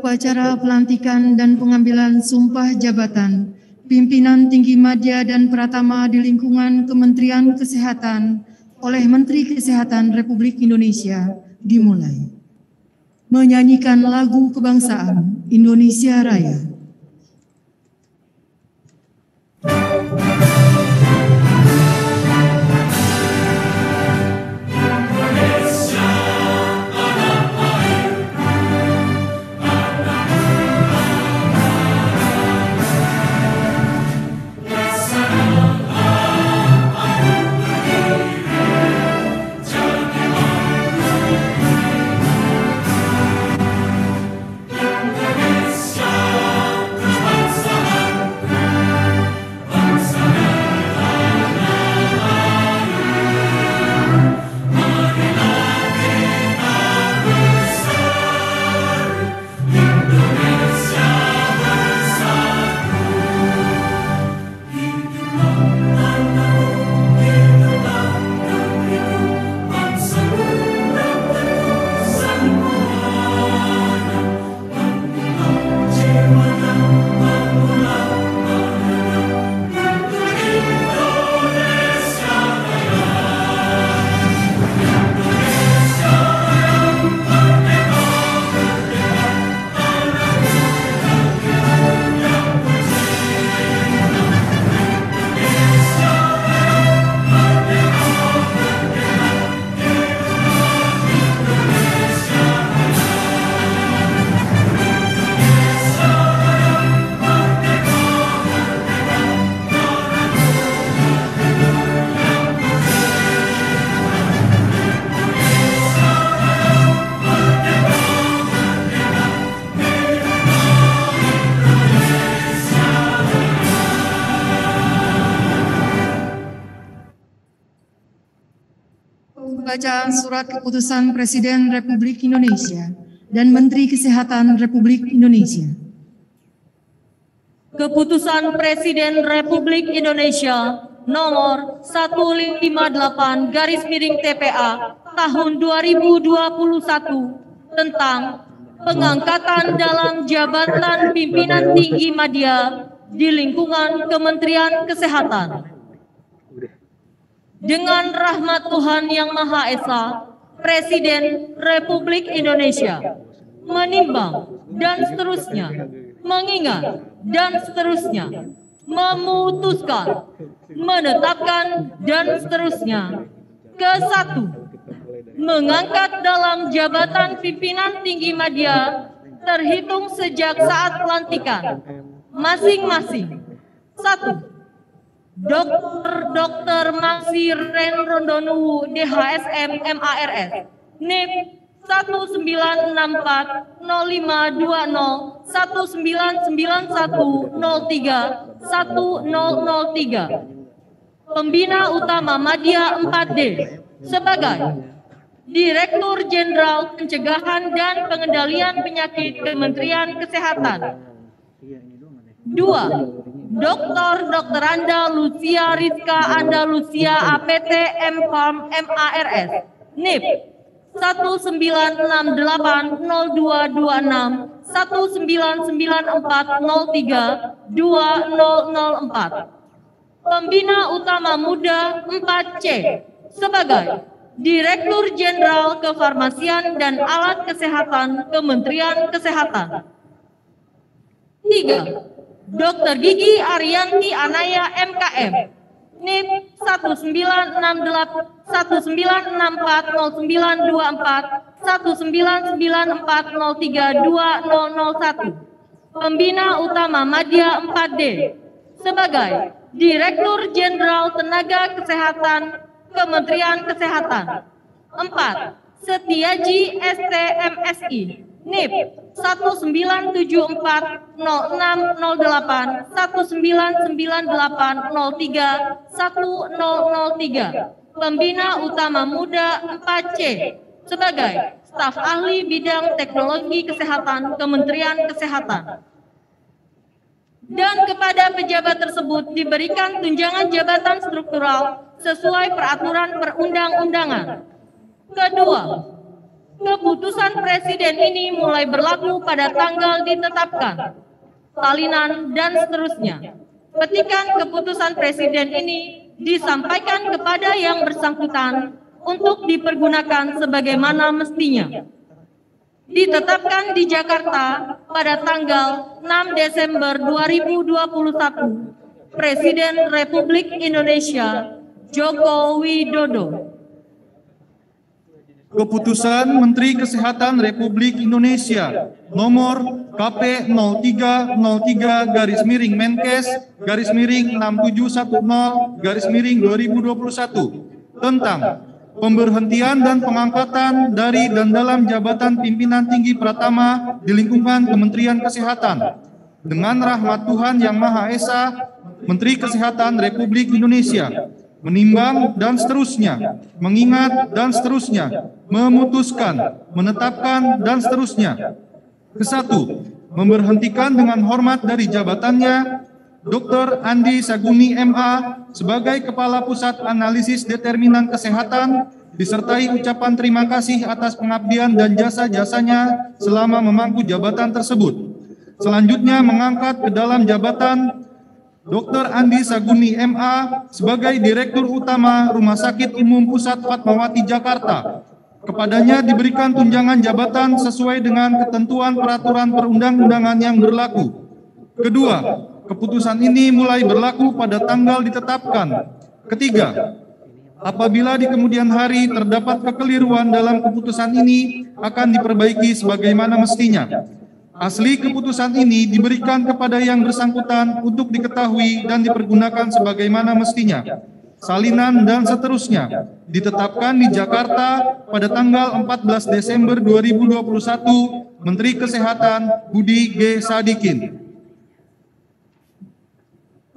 Upacara pelantikan dan pengambilan sumpah jabatan pimpinan tinggi madya dan pratama di lingkungan Kementerian Kesehatan oleh Menteri Kesehatan Republik Indonesia dimulai. Menyanyikan lagu kebangsaan Indonesia Raya. Pembacaan surat keputusan Presiden Republik Indonesia dan Menteri Kesehatan Republik Indonesia. Keputusan Presiden Republik Indonesia nomor 158/TPA tahun 2021 tentang pengangkatan dalam jabatan pimpinan tinggi madya di lingkungan Kementerian Kesehatan. Dengan rahmat Tuhan Yang Maha Esa, Presiden Republik Indonesia menimbang dan seterusnya, mengingat dan seterusnya, memutuskan, menetapkan dan seterusnya. Ke-1, mengangkat dalam jabatan pimpinan tinggi madya terhitung sejak saat pelantikan masing-masing. 1. Dr. Maksi Ren Rondonu DHSM MARS NIP 1995-2520-1991-03-1003 Pembina Utama Madya 4D sebagai Direktur Jenderal Pencegahan dan Pengendalian Penyakit Kementerian Kesehatan. 2. Dr. Anda Lucia Rizka Andalusia APT MPharm MARS NIP 1994-0226-1994-03-2004 Pembina Utama Muda 4C sebagai Direktur Jenderal Kefarmasian dan Alat Kesehatan Kementerian Kesehatan. 3. Dr. Gigi Arianti Anaya MKM NIP 1994-1994-1994-03-2001 Pembina Utama Madya 4D sebagai Direktur Jenderal Tenaga Kesehatan Kementerian Kesehatan. 4. Setiaji STMSI NIP 19740608, 1998031003, Pembina Utama Muda 4C sebagai staf ahli bidang teknologi kesehatan Kementerian Kesehatan. Dan kepada pejabat tersebut diberikan tunjangan jabatan struktural sesuai peraturan perundang-undangan. Kedua, keputusan Presiden ini mulai berlaku pada tanggal ditetapkan, salinan, dan seterusnya. Petikan keputusan Presiden ini disampaikan kepada yang bersangkutan untuk dipergunakan sebagaimana mestinya. Ditetapkan di Jakarta pada tanggal 6 Desember 2021, Presiden Republik Indonesia Joko Widodo. Keputusan Menteri Kesehatan Republik Indonesia nomor KP03-Menkes-6710-2021 tentang pemberhentian dan pengangkatan dari dan dalam jabatan pimpinan tinggi Pratama di lingkungan Kementerian Kesehatan. Dengan rahmat Tuhan Yang Maha Esa, Menteri Kesehatan Republik Indonesia menimbang dan seterusnya, mengingat dan seterusnya, memutuskan, menetapkan dan seterusnya. Kesatu, memberhentikan dengan hormat dari jabatannya Dr. Andi Saguni MA sebagai Kepala Pusat Analisis Determinan Kesehatan, disertai ucapan terima kasih atas pengabdian dan jasa-jasanya selama memangku jabatan tersebut. Selanjutnya mengangkat ke dalam jabatan Dr. Andi Saguni MA sebagai Direktur Utama Rumah Sakit Umum Pusat Fatmawati Jakarta. Kepadanya diberikan tunjangan jabatan sesuai dengan ketentuan peraturan perundang-undangan yang berlaku. Kedua, keputusan ini mulai berlaku pada tanggal ditetapkan. Ketiga, apabila di kemudian hari terdapat kekeliruan dalam keputusan ini akan diperbaiki sebagaimana mestinya. Asli keputusan ini diberikan kepada yang bersangkutan untuk diketahui dan dipergunakan sebagaimana mestinya. Salinan dan seterusnya ditetapkan di Jakarta pada tanggal 14 Desember 2021, Menteri Kesehatan Budi G. Sadikin.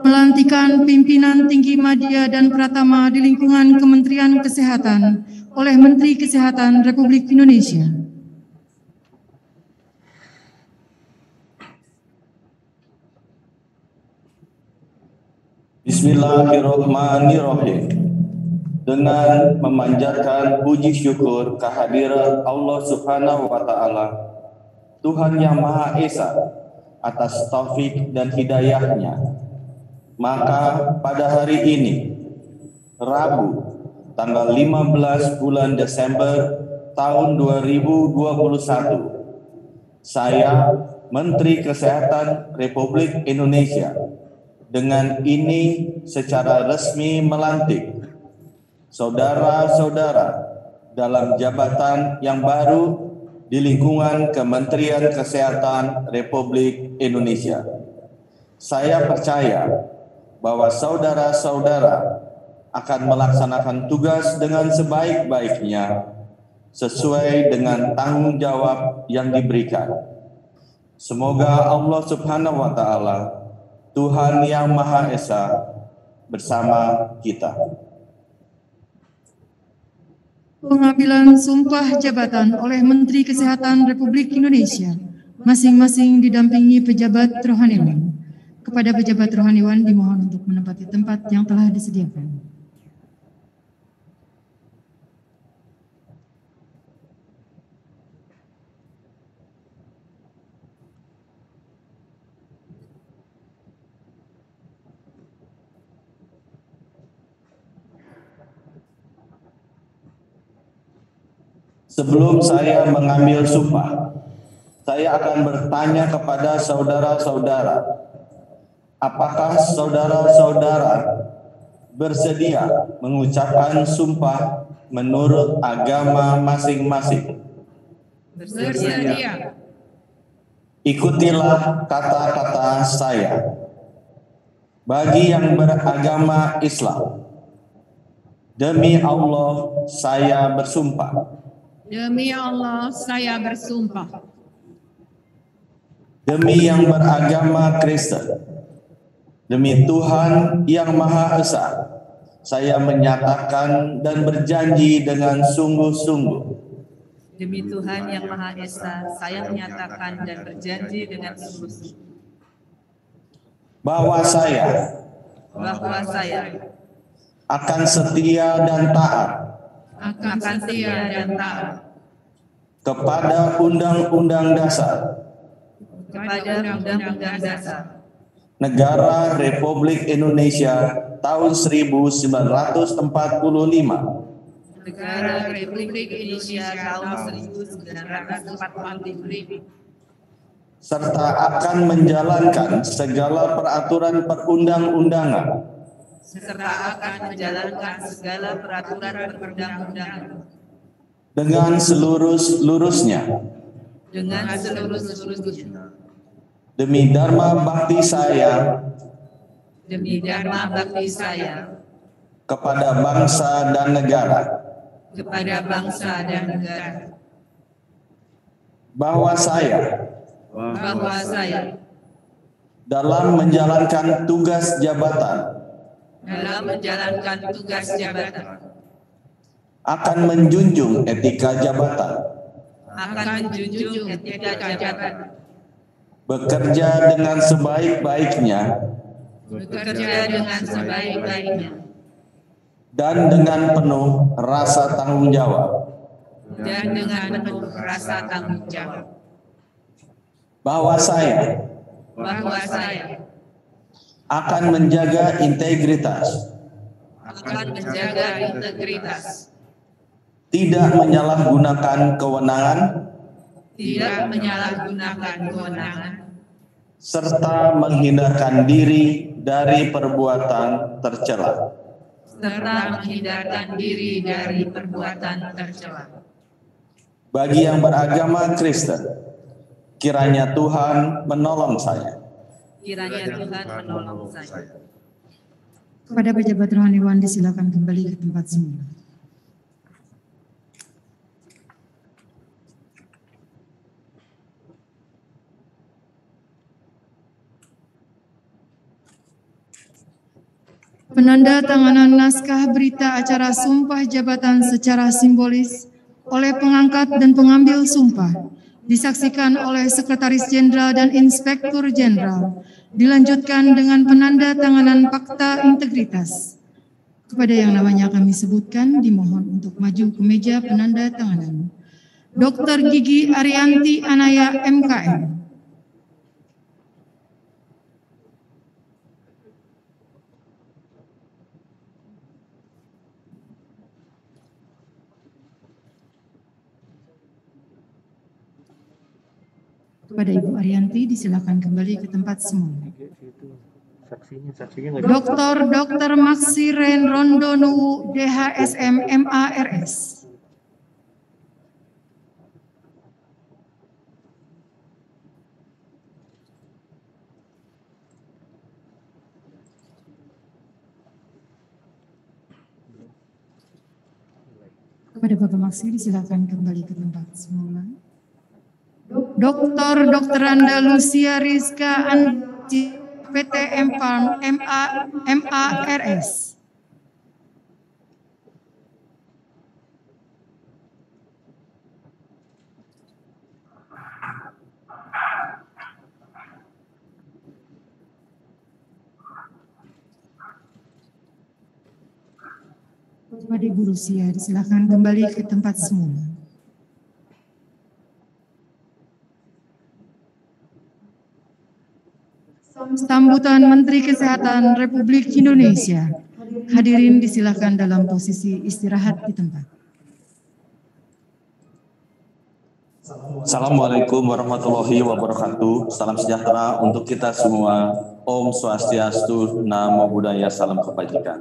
Pelantikan pimpinan tinggi media dan Pratama di lingkungan Kementerian Kesehatan oleh Menteri Kesehatan Republik Indonesia. Bismillahirrahmanirrahim. Dengan memanjatkan puji syukur kehadirat Allah Subhanahu wa Ta'ala, Tuhan Yang Maha Esa, atas taufik dan hidayahnya, maka pada hari ini, Rabu, tanggal 15 bulan Desember tahun 2021, saya, Menteri Kesehatan Republik Indonesia, dengan ini secara resmi melantik saudara-saudara dalam jabatan yang baru di lingkungan Kementerian Kesehatan Republik Indonesia. Saya percaya bahwa saudara-saudara akan melaksanakan tugas dengan sebaik-baiknya sesuai dengan tanggung jawab yang diberikan. Semoga Allah Subhanahu wa Ta'ala, Tuhan Yang Maha Esa, bersama kita. Pengambilan sumpah jabatan oleh Menteri Kesehatan Republik Indonesia, masing-masing didampingi pejabat rohaniwan. Kepada pejabat rohaniwan dimohon untuk menempati tempat yang telah disediakan. Sebelum saya mengambil sumpah, saya akan bertanya kepada saudara-saudara, apakah saudara-saudara bersedia mengucapkan sumpah menurut agama masing-masing? Bersedia. Ikutilah kata-kata saya. Bagi yang beragama Islam, demi Allah saya bersumpah. Demi Allah saya bersumpah demi yang beragama Kristen, demi Tuhan yang Maha Esa, saya menyatakan dan berjanji dengan sungguh-sungguh. Demi Tuhan yang Maha Esa, saya menyatakan dan berjanji dengan sungguh-sungguh. Bahwa saya akan setia dan taat kepada Undang-Undang Dasar Negara Republik Indonesia tahun 1945 Negara Republik Indonesia tahun 1945 serta akan menjalankan segala peraturan perundang-undangan dengan seluruh-luruhnya demi dharma bakti saya kepada bangsa dan negara, bahwa saya dalam menjalankan tugas jabatan akan menjunjung etika jabatan, bekerja dengan sebaik-baiknya dan dengan penuh rasa tanggung jawab, bahwa saya akan menjaga integritas, tidak menyalahgunakan kewenangan, serta menghindarkan diri dari perbuatan tercela. Bagi yang beragama Kristen, kiranya Tuhan menolong saya. Kepada pejabat rohaniwan disilakan kembali ke tempat semula. Penanda tanganan naskah berita acara sumpah jabatan secara simbolis oleh pengangkat dan pengambil sumpah disaksikan oleh Sekretaris Jenderal dan Inspektur Jenderal, dilanjutkan dengan penanda tanganan fakta integritas. Kepada yang namanya kami sebutkan, dimohon untuk maju ke meja penanda tanganan. Dr. Gigi Ariyanti Anaya, MKM. Kepada Ibu Ariyanti disilakan kembali ke tempat semula. Dr. Maxiren Rondonu DHSM MARS. Kepada Bapak Maksi disilakan kembali ke tempat semula. Dr. Andalusia Rizka Anji PT MARS. Kepada Ibu Lucia disilakan kembali ke tempat semula. Sambutan Menteri Kesehatan Republik Indonesia. Hadirin disilakan dalam posisi istirahat di tempat. Assalamualaikum warahmatullahi wabarakatuh. Salam sejahtera untuk kita semua. Om Swastiastu, Namo Buddhaya, salam kebajikan.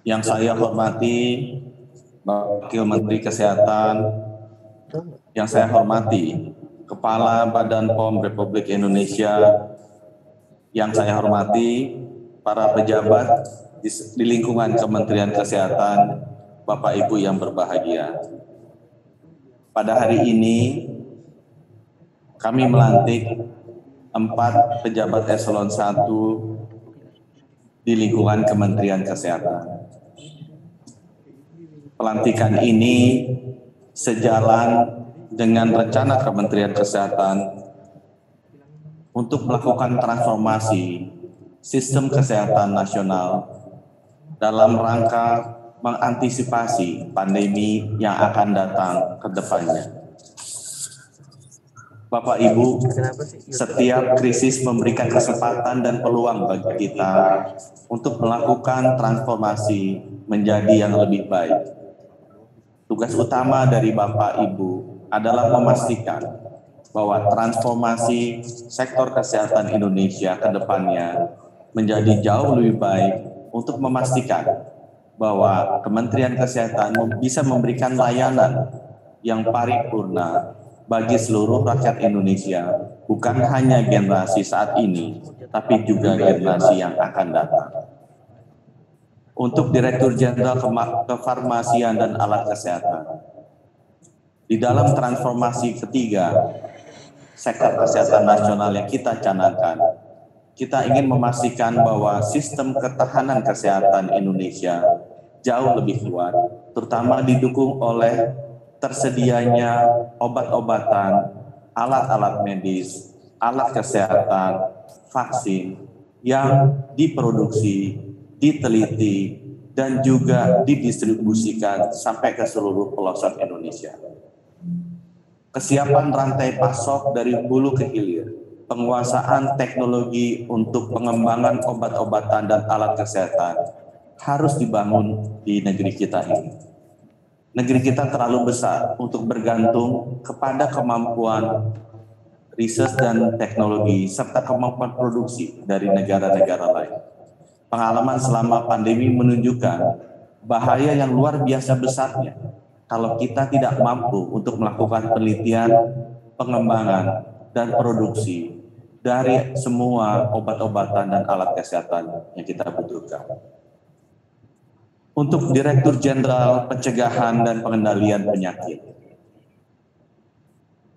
Yang saya hormati Wakil Menteri Kesehatan, yang saya hormati Kepala Badan POM Republik Indonesia, yang saya hormati para pejabat di lingkungan Kementerian Kesehatan, Bapak Ibu yang berbahagia. Pada hari ini kami melantik 4 pejabat eselon 1 di lingkungan Kementerian Kesehatan. Pelantikan ini sejalan dengan rencana Kementerian Kesehatan untuk melakukan transformasi sistem kesehatan nasional dalam rangka mengantisipasi pandemi yang akan datang ke depannya. Bapak Ibu, setiap krisis memberikan kesempatan dan peluang bagi kita untuk melakukan transformasi menjadi yang lebih baik. Tugas utama dari Bapak Ibu adalah memastikan bahwa transformasi sektor kesehatan Indonesia ke depannya menjadi jauh lebih baik untuk memastikan bahwa Kementerian Kesehatan bisa memberikan layanan yang paripurna bagi seluruh rakyat Indonesia, bukan hanya generasi saat ini, tapi juga generasi yang akan datang. Untuk Direktur Jenderal Kefarmasian dan Alat Kesehatan, di dalam transformasi ketiga sektor kesehatan nasional yang kita canangkan, kita ingin memastikan bahwa sistem ketahanan kesehatan Indonesia jauh lebih kuat, terutama didukung oleh tersedianya obat-obatan, alat-alat medis, alat kesehatan, vaksin yang diproduksi, diteliti, dan juga didistribusikan sampai ke seluruh pelosok Indonesia. Kesiapan rantai pasok dari hulu ke hilir, penguasaan teknologi untuk pengembangan obat-obatan dan alat kesehatan harus dibangun di negeri kita ini. Negeri kita terlalu besar untuk bergantung kepada kemampuan riset dan teknologi serta kemampuan produksi dari negara-negara lain. Pengalaman selama pandemi menunjukkan bahaya yang luar biasa besarnya kalau kita tidak mampu untuk melakukan penelitian, pengembangan, dan produksi dari semua obat-obatan dan alat kesehatan yang kita butuhkan. Untuk Direktur Jenderal Pencegahan dan Pengendalian Penyakit,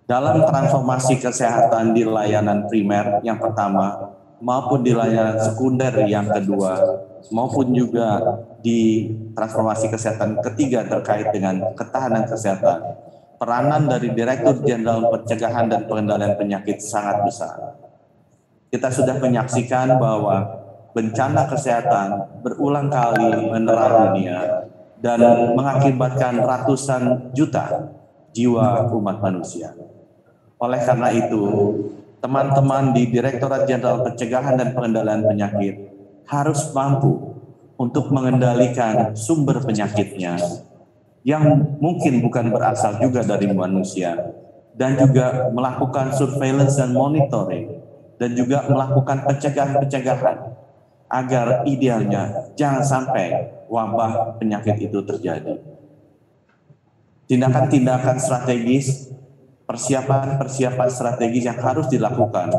dalam transformasi kesehatan di layanan primer yang pertama, maupun di layanan sekunder yang kedua, maupun juga di transformasi kesehatan ketiga terkait dengan ketahanan kesehatan, peranan dari Direktur Jenderal Pencegahan dan Pengendalian Penyakit sangat besar. Kita sudah menyaksikan bahwa bencana kesehatan berulang kali meneror dunia dan mengakibatkan ratusan juta jiwa umat manusia. Oleh karena itu, teman-teman di Direktorat Jenderal Pencegahan dan Pengendalian Penyakit harus mampu untuk mengendalikan sumber penyakitnya yang mungkin bukan berasal juga dari manusia, dan juga melakukan surveillance dan monitoring, dan juga melakukan pencegahan-pencegahan agar idealnya jangan sampai wabah penyakit itu terjadi. Tindakan-tindakan strategis, persiapan-persiapan strategis yang harus dilakukan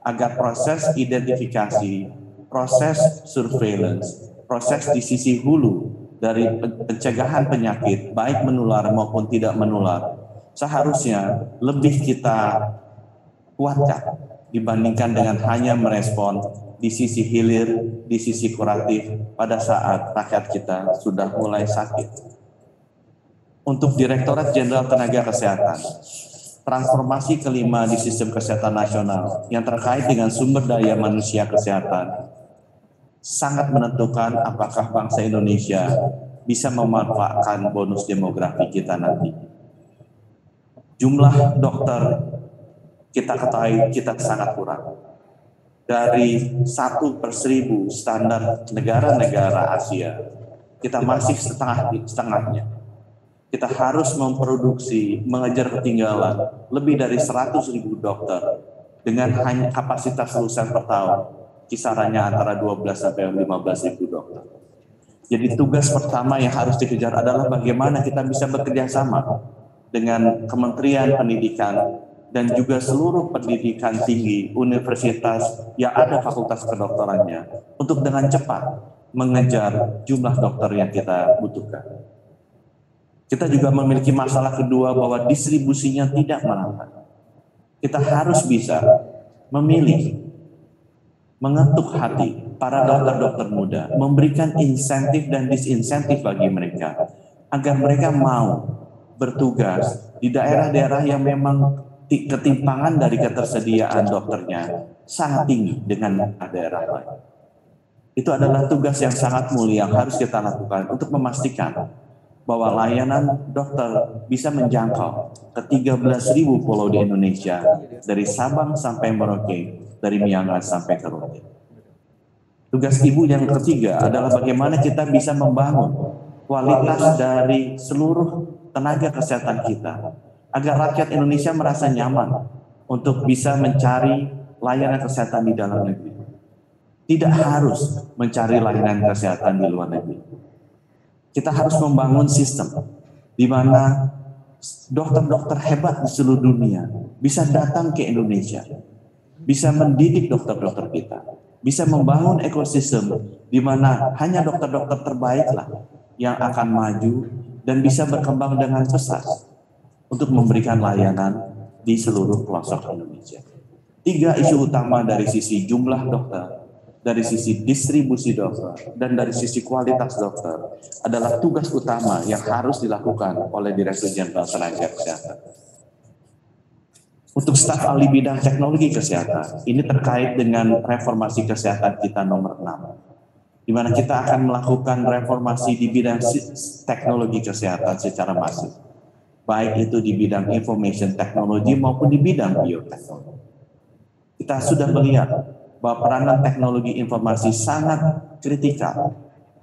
agar proses identifikasi, proses surveillance, proses di sisi hulu dari pencegahan penyakit, baik menular maupun tidak menular, seharusnya lebih kita kuatkan dibandingkan dengan hanya merespon di sisi hilir, di sisi kuratif pada saat rakyat kita sudah mulai sakit. Untuk Direktorat Jenderal Tenaga Kesehatan, transformasi kelima di sistem kesehatan nasional yang terkait dengan sumber daya manusia kesehatan sangat menentukan apakah bangsa Indonesia bisa memanfaatkan bonus demografi kita nanti. Jumlah dokter kita ketahui kita sangat kurang. Dari 1/1000 standar negara-negara Asia, kita masih setengahnya. Kita harus memproduksi, mengejar ketinggalan lebih dari 100.000 dokter dengan hanya kapasitas lulusan per tahun, kisarannya antara 12 sampai 15.000 dokter. Jadi tugas pertama yang harus dikejar adalah bagaimana kita bisa bekerja sama dengan Kementerian Pendidikan dan juga seluruh pendidikan tinggi, universitas yang ada fakultas kedokterannya untuk dengan cepat mengejar jumlah dokter yang kita butuhkan. Kita juga memiliki masalah kedua bahwa distribusinya tidak merata. Kita harus bisa memilih, mengetuk hati para dokter-dokter muda, memberikan insentif dan disinsentif bagi mereka, agar mereka mau bertugas di daerah-daerah yang memang ketimpangan dari ketersediaan dokternya sangat tinggi dengan daerah lain. Itu adalah tugas yang sangat mulia yang harus kita lakukan untuk memastikan bahwa layanan dokter bisa menjangkau ke 13.000 pulau di Indonesia, dari Sabang sampai Merauke, dari Miangas sampai ke Rote. Tugas ibu yang ketiga adalah bagaimana kita bisa membangun kualitas dari seluruh tenaga kesehatan kita, agar rakyat Indonesia merasa nyaman untuk bisa mencari layanan kesehatan di dalam negeri. Tidak harus mencari layanan kesehatan di luar negeri. Kita harus membangun sistem di mana dokter-dokter hebat di seluruh dunia bisa datang ke Indonesia, bisa mendidik dokter-dokter kita, bisa membangun ekosistem di mana hanya dokter-dokter terbaiklah yang akan maju dan bisa berkembang dengan pesat untuk memberikan layanan di seluruh pelosok Indonesia. 3 isu utama dari sisi jumlah dokter, dari sisi distribusi dokter, dan dari sisi kualitas dokter adalah tugas utama yang harus dilakukan oleh Direktur Jenderal Tenaga Kesehatan. Untuk staf ahli bidang teknologi kesehatan, ini terkait dengan reformasi kesehatan kita nomor 6, di mana kita akan melakukan reformasi di bidang teknologi kesehatan secara masif, baik itu di bidang information technology maupun di bidang bioteknologi. Kita sudah melihat bahwa peranan teknologi informasi sangat kritikal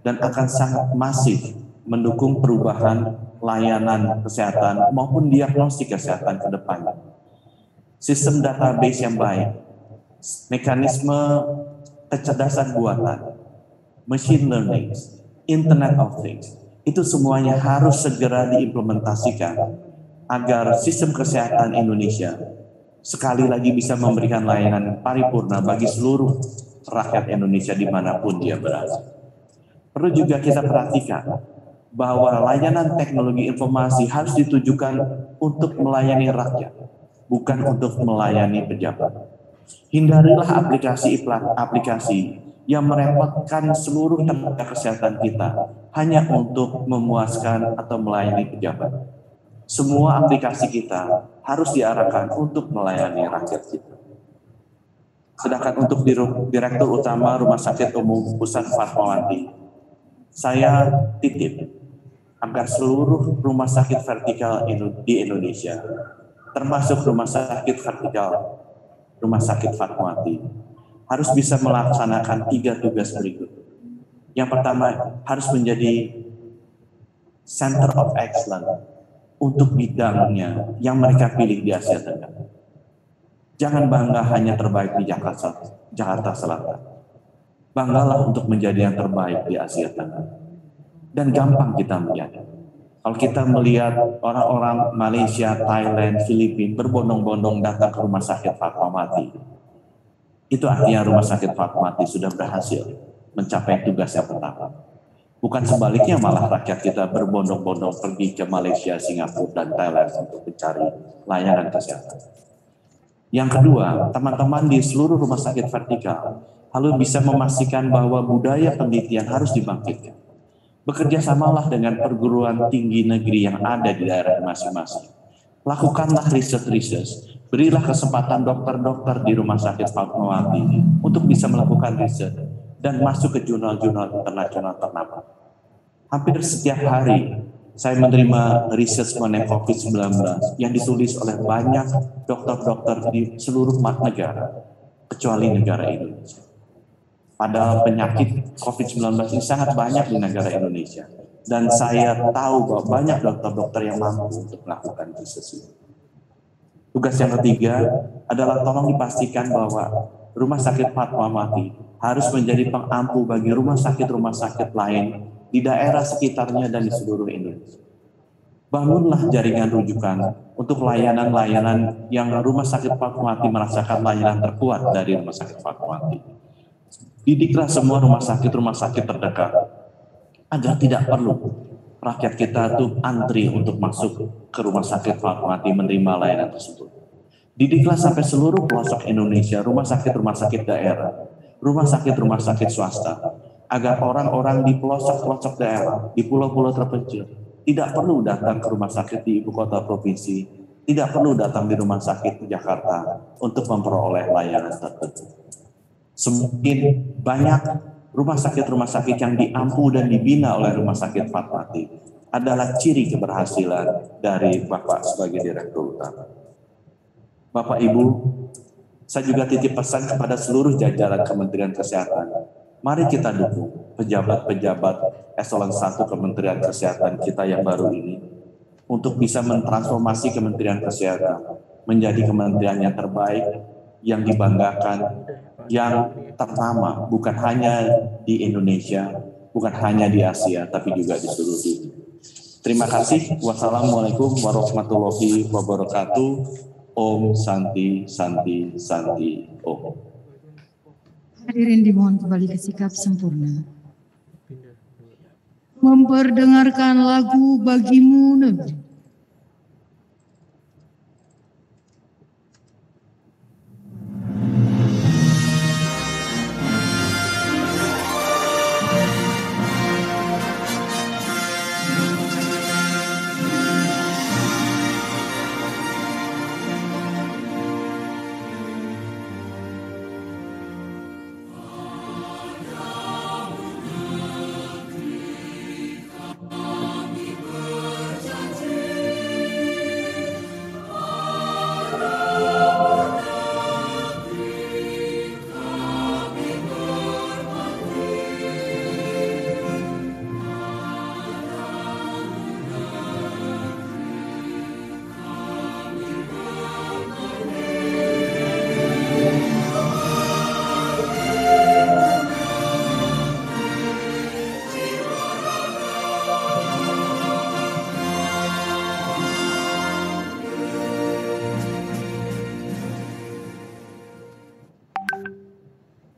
dan akan sangat masif mendukung perubahan layanan kesehatan maupun diagnostik kesehatan ke depannya. Sistem database yang baik, mekanisme kecerdasan buatan, machine learning, Internet of Things, itu semuanya harus segera diimplementasikan agar sistem kesehatan Indonesia sekali lagi bisa memberikan layanan paripurna bagi seluruh rakyat Indonesia dimanapun dia berada. Perlu juga kita perhatikan bahwa layanan teknologi informasi harus ditujukan untuk melayani rakyat, bukan untuk melayani pejabat. Hindarilah aplikasi yang merepotkan seluruh tenaga kesehatan kita hanya untuk memuaskan atau melayani pejabat. Semua aplikasi kita harus diarahkan untuk melayani rakyat kita. Sedangkan untuk Direktur Utama Rumah Sakit Umum Pusat Fatmawati, saya titip agar seluruh rumah sakit vertikal di Indonesia, termasuk rumah sakit vertikal Rumah Sakit Fatmawati, harus bisa melaksanakan 3 tugas berikut. Yang pertama, harus menjadi Center of Excellence untuk bidangnya yang mereka pilih di Asia Tenggara. Jangan bangga hanya terbaik di Jakarta Selatan. Banggalah untuk menjadi yang terbaik di Asia Tenggara. Dan gampang kita melihat. Kalau kita melihat orang-orang Malaysia, Thailand, Filipina berbondong-bondong datang ke Rumah Sakit Fatmawati, itu artinya Rumah Sakit Fatmawati sudah berhasil mencapai tugas yang pertama. Bukan sebaliknya, malah rakyat kita berbondong-bondong pergi ke Malaysia, Singapura, dan Thailand untuk mencari layanan kesehatan. Yang kedua, teman-teman di seluruh rumah sakit vertikal harus bisa memastikan bahwa budaya penelitian harus dibangkitkan. Bekerja samalah dengan perguruan tinggi negeri yang ada di daerah masing-masing. Lakukanlah riset-riset, berilah kesempatan dokter-dokter di Rumah Sakit Fatmawati untuk bisa melakukan riset dan masuk ke jurnal-jurnal internasional ternama. Hampir setiap hari saya menerima riset mengenai COVID-19 yang ditulis oleh banyak dokter-dokter di seluruh negara, kecuali negara Indonesia. Padahal penyakit COVID-19 ini sangat banyak di negara Indonesia. Dan saya tahu bahwa banyak dokter-dokter yang mampu untuk melakukan riset ini. Tugas yang ketiga adalah tolong dipastikan bahwa Rumah Sakit Fatmawati harus menjadi pengampu bagi rumah sakit lain di daerah sekitarnya dan di seluruh Indonesia. Bangunlah jaringan rujukan untuk layanan-layanan yang Rumah Sakit Fatmawati merasakan layanan terkuat dari Rumah Sakit Fatmawati. Didiklah semua rumah sakit terdekat agar tidak perlu rakyat kita itu antri untuk masuk ke Rumah Sakit Fatmawati menerima layanan tersebut. Didiklah sampai seluruh pelosok Indonesia, rumah sakit daerah, rumah sakit swasta, agar orang-orang di pelosok-pelosok daerah, di pulau-pulau terpencil, tidak perlu datang ke rumah sakit di ibu kota provinsi, tidak perlu datang di rumah sakit di Jakarta untuk memperoleh layanan tertentu. Semakin banyak rumah sakit yang diampu dan dibina oleh Rumah Sakit Fatmawati adalah ciri keberhasilan dari Bapak sebagai Direktur Utama. Bapak Ibu, saya juga titip pesan kepada seluruh jajaran Kementerian Kesehatan. Mari kita dukung pejabat-pejabat eselon 1 Kementerian Kesehatan kita yang baru ini untuk bisa mentransformasi Kementerian Kesehatan menjadi kementerian yang terbaik, yang dibanggakan, yang ternama bukan hanya di Indonesia, bukan hanya di Asia, tapi juga di seluruh dunia. Terima kasih. Wassalamualaikum warahmatullahi wabarakatuh. Om Santi Santi Santi Om. Hadirin dimohon kembali ke sikap sempurna. Memperdengarkan lagu Bagimu Negeri.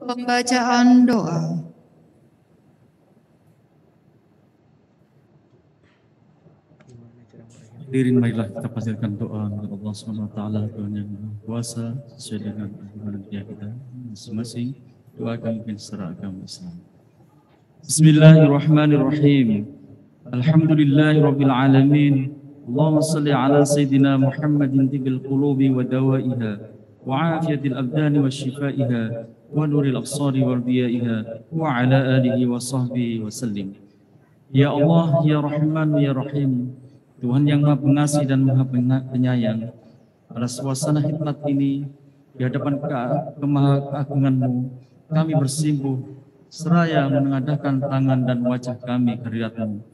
Pembacaan doa. Hadirin, marilah kita panjatkan doa kepada Allah SWT, Tuhan yang Maha Kuasa, sesuai dengan iman kita masing-masing. Doakan mungkin secara agama Islam. Bismillahirrahmanirrahim. Alhamdulillahirabbil alamin. Allahumma shalli ala sayyidina Muhammadin tibil qulubi wa dawaiha wa afiyatil abdani wa shifaiha wa nuril absari wa biyaiha wa ala alihi wa sahbihi wa sallim. Ya Allah, ya Rahman, ya Rahim, Tuhan yang Maha Pengasih dan Maha Penyayang, pada suasana hikmat ini, di hadapan kemahakeagungan-Mu, kami bersimpuh, seraya menengadahkan tangan dan wajah kami ke hadirat-Mu,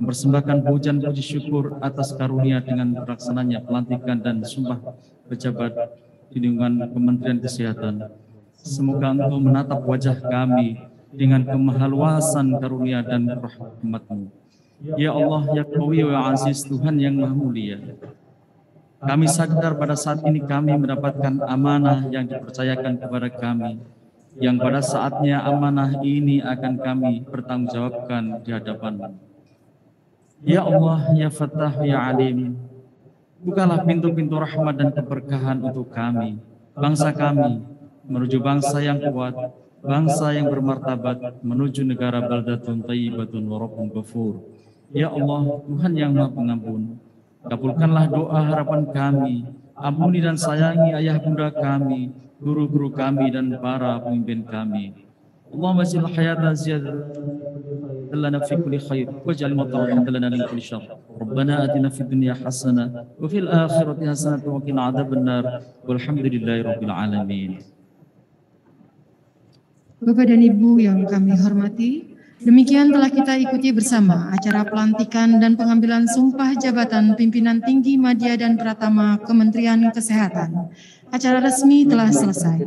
mempersembahkan pujian puji syukur atas karunia dengan terlaksananya pelantikan dan sumpah pejabat di lingkungan Kementerian Kesehatan. Semoga Engkau menatap wajah kami dengan kemahaluasan karunia dan rahmat-Mu. Ya Allah, ya Qawi wa Aziz, Tuhan yang Maha Mulia. Kami sadar pada saat ini kami mendapatkan amanah yang dipercayakan kepada kami, yang pada saatnya amanah ini akan kami bertanggungjawabkan di hadapan-Mu. Ya Allah, ya Fattah, ya Alim, bukalah pintu-pintu rahmat dan keberkahan untuk kami, bangsa kami, menuju bangsa yang kuat, bangsa yang bermartabat, menuju negara baldatun thayyibatun wa rabbun ghafur. Ya Allah, Tuhan yang Maha Pengampun, kabulkanlah doa harapan kami, ampuni dan sayangi ayah bunda kami, guru-guru kami dan para pemimpin kami. Allahumma ja'al hayata ziyadatan lana fi kulli khair waj'al mauta rahmatan lana min kulli syarr. Rabbana atina fid dunya hasanah wa fil akhirati hasanah wa qina adzabannar. Walhamdulillahi rabbil alamin. Bapak dan Ibu yang kami hormati, demikian telah kita ikuti bersama acara pelantikan dan pengambilan sumpah jabatan pimpinan tinggi Madya dan Pratama Kementerian Kesehatan. Acara resmi telah selesai.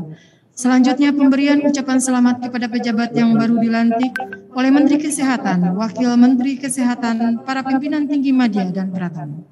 Selanjutnya pemberian ucapan selamat kepada pejabat yang baru dilantik oleh Menteri Kesehatan, Wakil Menteri Kesehatan, para pimpinan tinggi Madya dan Pratama.